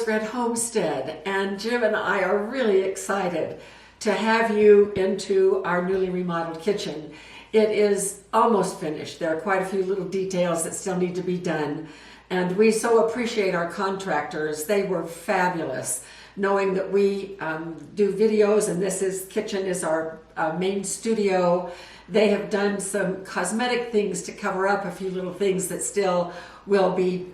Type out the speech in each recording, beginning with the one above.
Rose Red Homestead, and Jim and I are really excited to have you into our newly remodeled kitchen. It is almost finished. There are quite a few little details that still need to be done, and we so appreciate our contractors. They were fabulous, knowing that we do videos, and this kitchen is our main studio. They have done some cosmetic things to cover up a few little things that still will be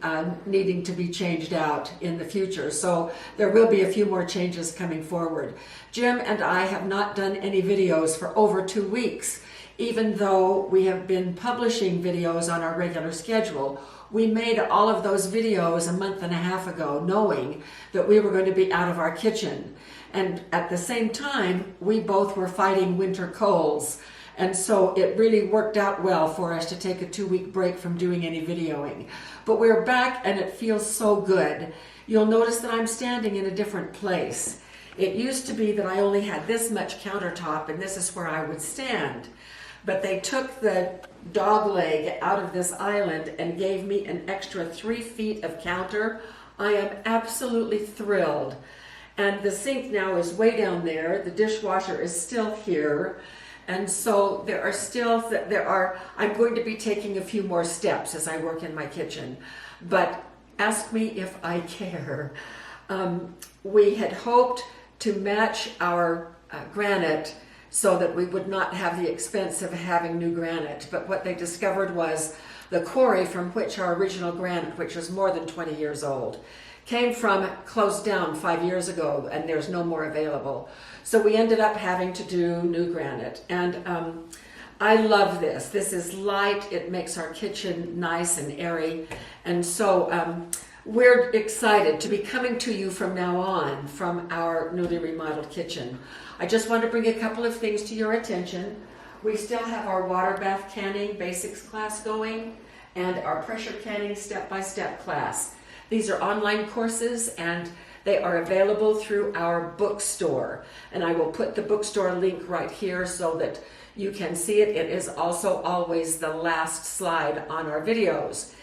needing to be changed out in the future. So there will be a few more changes coming forward. Jim and I have not done any videos for over 2 weeks. Even though we have been publishing videos on our regular schedule, we made all of those videos a month and a half ago, knowing that we were going to be out of our kitchen. And at the same time, we both were fighting winter colds. And so it really worked out well for us to take a 2-week break from doing any videoing. But we're back and it feels so good. You'll notice that I'm standing in a different place. It used to be that I only had this much countertop and this is where I would stand. But they took the dog leg out of this island and gave me an extra 3 feet of counter. I am absolutely thrilled. And the sink now is way down there. The dishwasher is still here. And so I'm going to be taking a few more steps as I work in my kitchen. But ask me if I care. We had hoped to match our granite so that we would not have the expense of having new granite. But what they discovered was the quarry from which our original granite, which was more than 20 years old, came from, closed down 5 years ago, and there's no more available. So we ended up having to do new granite. And I love this. This is light. It makes our kitchen nice and airy. And so we're excited to be coming to you from now on from our newly remodeled kitchen. I just want to bring a couple of things to your attention. We still have our water bath canning basics class going and our pressure canning step-by-step class. These are online courses and they are available through our bookstore. And I will put the bookstore link right here so that you can see it. It is also always the last slide on our videos.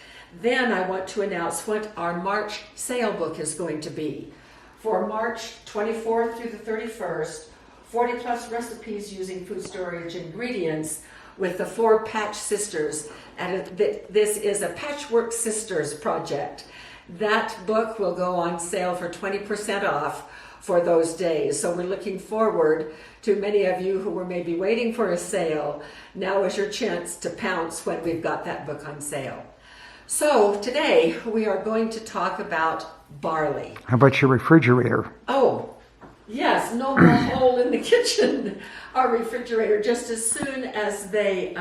Then I want to announce what our March sale book is going to be. For March 24th through the 31st, 40 plus recipes using food storage ingredients with the 4 Patch Sisters. And this is a Patchwork Sisters project. That book will go on sale for 20% off for those days. So we're looking forward to many of you who were maybe waiting for a sale. Now is your chance to pounce when we've got that book on sale. So today we are going to talk about barley. How about your refrigerator? Oh, yes, no more hole in the kitchen. Our refrigerator, just as soon as they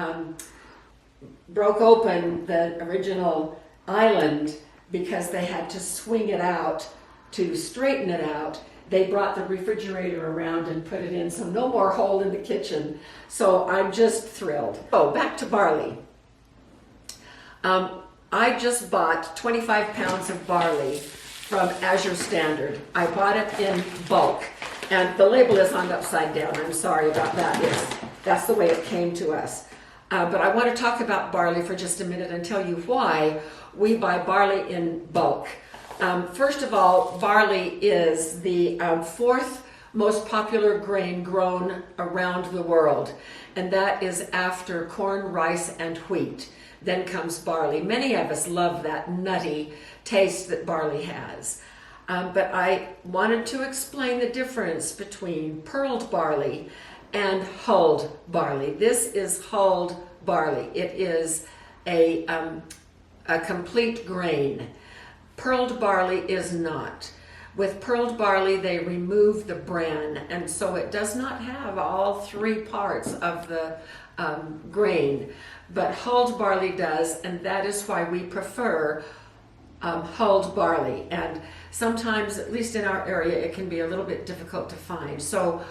broke open the original island, because they had to swing it out to straighten it out, they brought the refrigerator around and put it in, so no more hole in the kitchen. So I'm just thrilled. Oh, back to barley. I just bought 25 pounds of barley from Azure Standard. I bought it in bulk, and the label is on upside down. I'm sorry about that. That's the way it came to us. But I want to talk about barley for just a minute and tell you why we buy barley in bulk. First of all, barley is the 4th most popular grain grown around the world, and that is after corn, rice, and wheat. Then comes barley. Many of us love that nutty taste that barley has. But I wanted to explain the difference between pearled barley and hulled barley. This is hulled barley. It is a complete grain. Pearled barley is not. With pearled barley, they remove the bran, and so it does not have all 3 parts of the grain. But hulled barley does, and that is why we prefer hulled barley. And sometimes, at least in our area, it can be a little bit difficult to find. So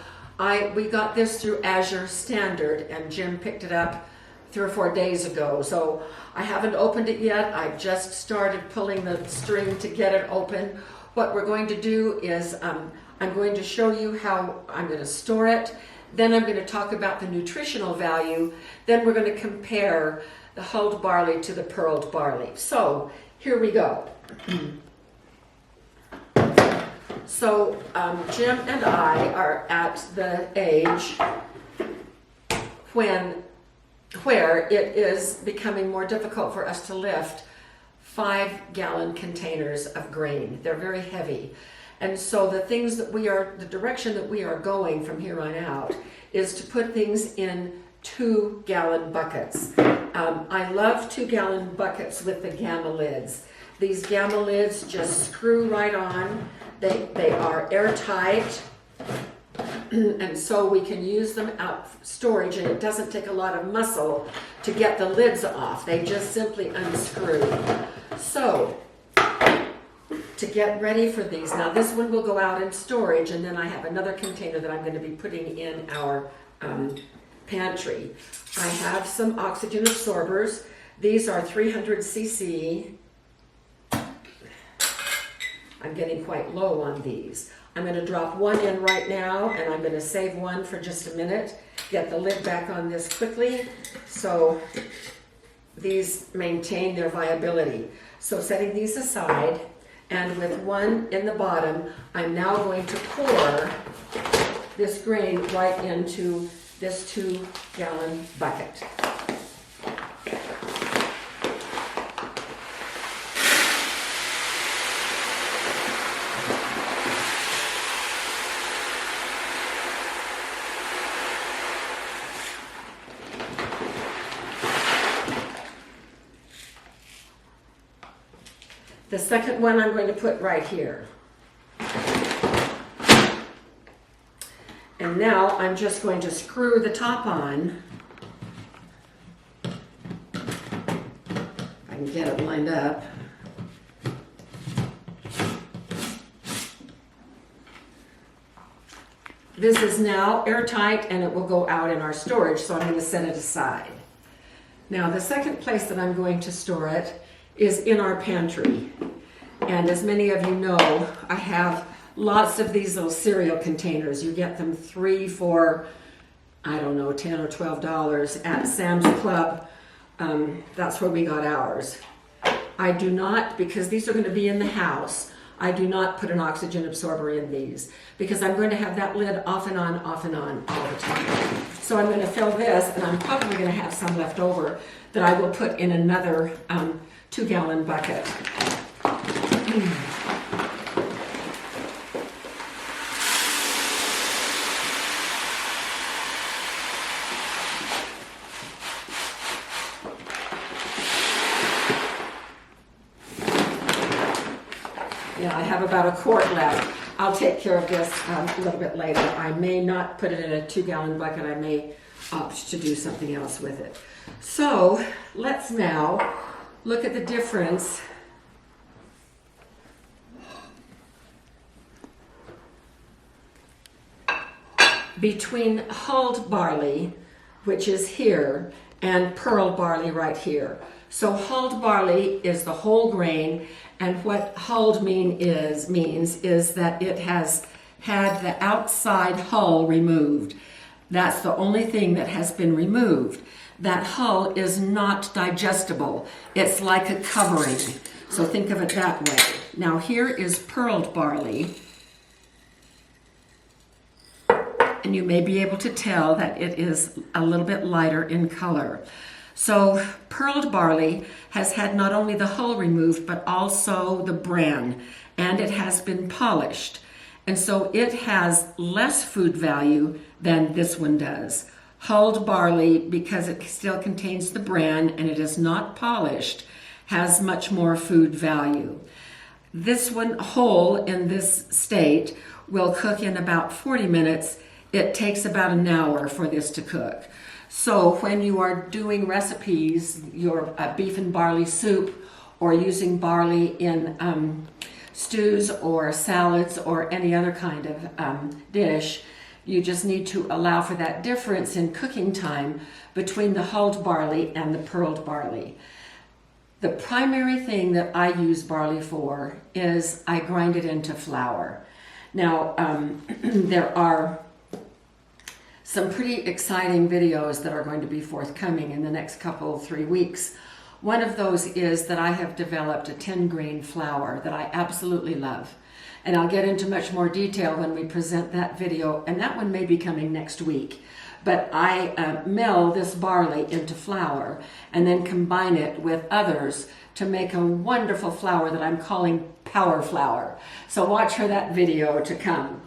we got this through Azure Standard, and Jim picked it up 3 or 4 days ago. So I haven't opened it yet. I just started pulling the string to get it open. What we're going to do is I'm going to show you how I'm going to store it. Then I'm going to talk about the nutritional value. Then we're going to compare the hulled barley to the pearled barley. So here we go. So Jim and I are at the age where it is becoming more difficult for us to lift 5-gallon containers of grain. They're very heavy. And so the direction that we are going from here on out is to put things in 2-gallon buckets. I love 2-gallon buckets with the gamma lids. These gamma lids just screw right on. They are airtight, and so we can use them out for storage, and it doesn't take a lot of muscle to get the lids off. They just simply unscrew. So, to get ready for these, now this one will go out in storage, and then I have another container that I'm going to be putting in our pantry. I have some oxygen absorbers. These are 300 cc. I'm getting quite low on these. I'm going to drop one in right now, and I'm going to save one for just a minute. Get the lid back on this quickly so these maintain their viability. So setting these aside, and with one in the bottom, I'm now going to pour this grain right into this 2-gallon bucket. The second one I'm going to put right here. And now I'm just going to screw the top on. I can get it lined up. This is now airtight, and it will go out in our storage, so I'm going to set it aside. Now the second place that I'm going to store it is in our pantry. And as many of you know, I have lots of these little cereal containers. You get them 3 for, I don't know, $10 or $12 at Sam's Club. That's where we got ours. I do not, because these are going to be in the house, I do not put an oxygen absorber in these because I'm going to have that lid off and on all the time. So I'm going to fill this, and I'm probably going to have some left over that I will put in another 2-gallon bucket. Yeah, I have about a quart left. I'll take care of this a little bit later. I may not put it in a 2-gallon bucket. I may opt to do something else with it. So let's now look at the difference between hulled barley, which is here, and pearl barley right here. So hulled barley is the whole grain, and what hulled means is that it has had the outside hull removed. That's the only thing that has been removed. That hull is not digestible. It's like a covering. So think of it that way. Now here is pearled barley. And you may be able to tell that it is a little bit lighter in color. So pearled barley has had not only the hull removed, but also the bran, and it has been polished. And so it has less food value than this one does. Hulled barley, because it still contains the bran and it is not polished, has much more food value. This one whole in this state will cook in about 40 minutes. It takes about an hour for this to cook. So when you are doing recipes, your beef and barley soup, or using barley in stews or salads or any other kind of dish, you just need to allow for that difference in cooking time between the hulled barley and the pearled barley. The primary thing that I use barley for is I grind it into flour. Now, there are some pretty exciting videos that are going to be forthcoming in the next 3 weeks. One of those is that I have developed a 10-grain flour that I absolutely love. And I'll get into much more detail when we present that video, and that one may be coming next week. But I mill this barley into flour and then combine it with others to make a wonderful flour that I'm calling power flour. So watch for that video to come.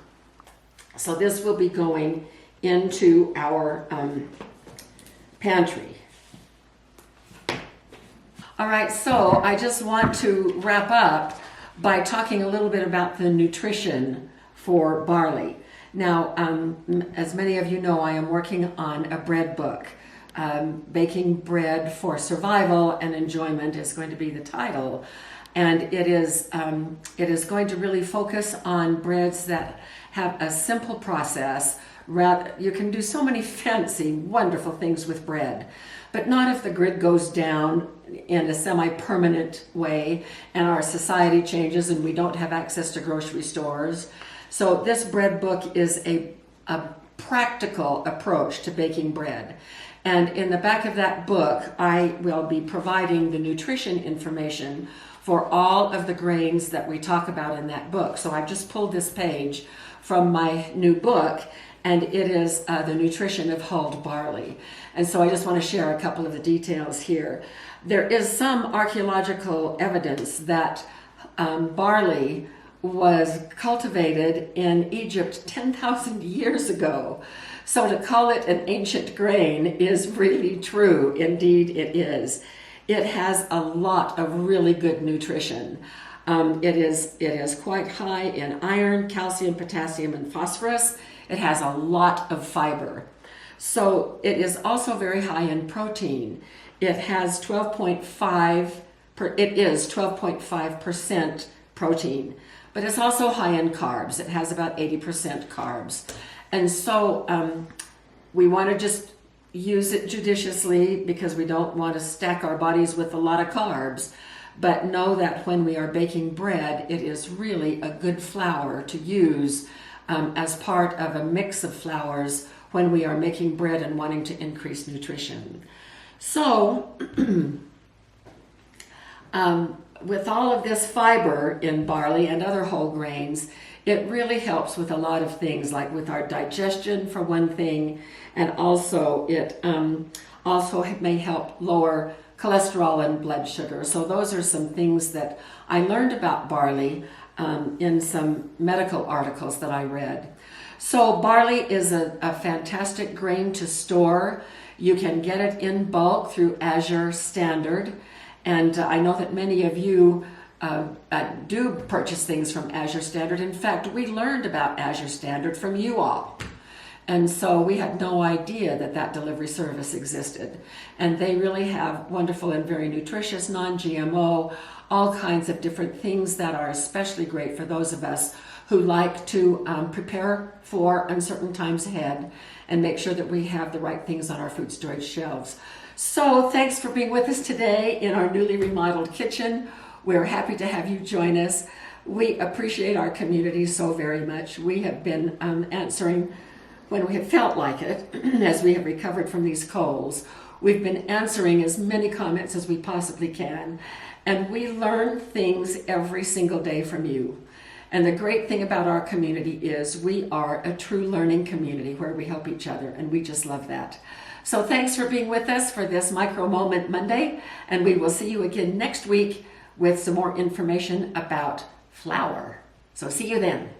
So this will be going into our pantry. All right, so I just want to wrap up by talking a little bit about the nutrition for barley. Now, as many of you know, I am working on a bread book. Baking Bread for Survival and Enjoyment is going to be the title. And it is going to really focus on breads that have a simple process. You can do so many fancy, wonderful things with bread, but not if the grid goes down in a semi-permanent way and our society changes and we don't have access to grocery stores. So this bread book is a practical approach to baking bread. And in the back of that book, I will be providing the nutrition information for all of the grains that we talk about in that book. So I've just pulled this page from my new book, and it is the nutrition of hulled barley. And so I just want to share a couple of the details here. There is some archaeological evidence that barley was cultivated in Egypt 10,000 years ago. So to call it an ancient grain is really true. Indeed, it is. It has a lot of really good nutrition. It is quite high in iron, calcium, potassium, and phosphorus. It has a lot of fiber. So it is also very high in protein. It has 12.5% protein, but it's also high in carbs. It has about 80% carbs. And so we want to just use it judiciously because we don't want to stack our bodies with a lot of carbs. But know that when we are baking bread, it is really a good flour to use as part of a mix of flours when we are making bread and wanting to increase nutrition. So with all of this fiber in barley and other whole grains, it really helps with a lot of things, like with our digestion for one thing, and also it also may help lower cholesterol and blood sugar. So those are some things that I learned about barley in some medical articles that I read. So barley is a fantastic grain to store. You can get it in bulk through Azure Standard. And I know that many of you do purchase things from Azure Standard. In fact, we learned about Azure Standard from you all. And so we had no idea that that delivery service existed. And they really have wonderful and very nutritious, non-GMO, all kinds of different things that are especially great for those of us who like to prepare for uncertain times ahead and make sure that we have the right things on our food storage shelves. So thanks for being with us today in our newly remodeled kitchen. We're happy to have you join us. We appreciate our community so very much. We have been answering when we have felt like it, as we have recovered from these colds. We've been answering as many comments as we possibly can, and we learn things every single day from you. And the great thing about our community is we are a true learning community where we help each other, and we just love that. So thanks for being with us for this Micro Moment Monday, and we will see you again next week with some more information about flour. So see you then.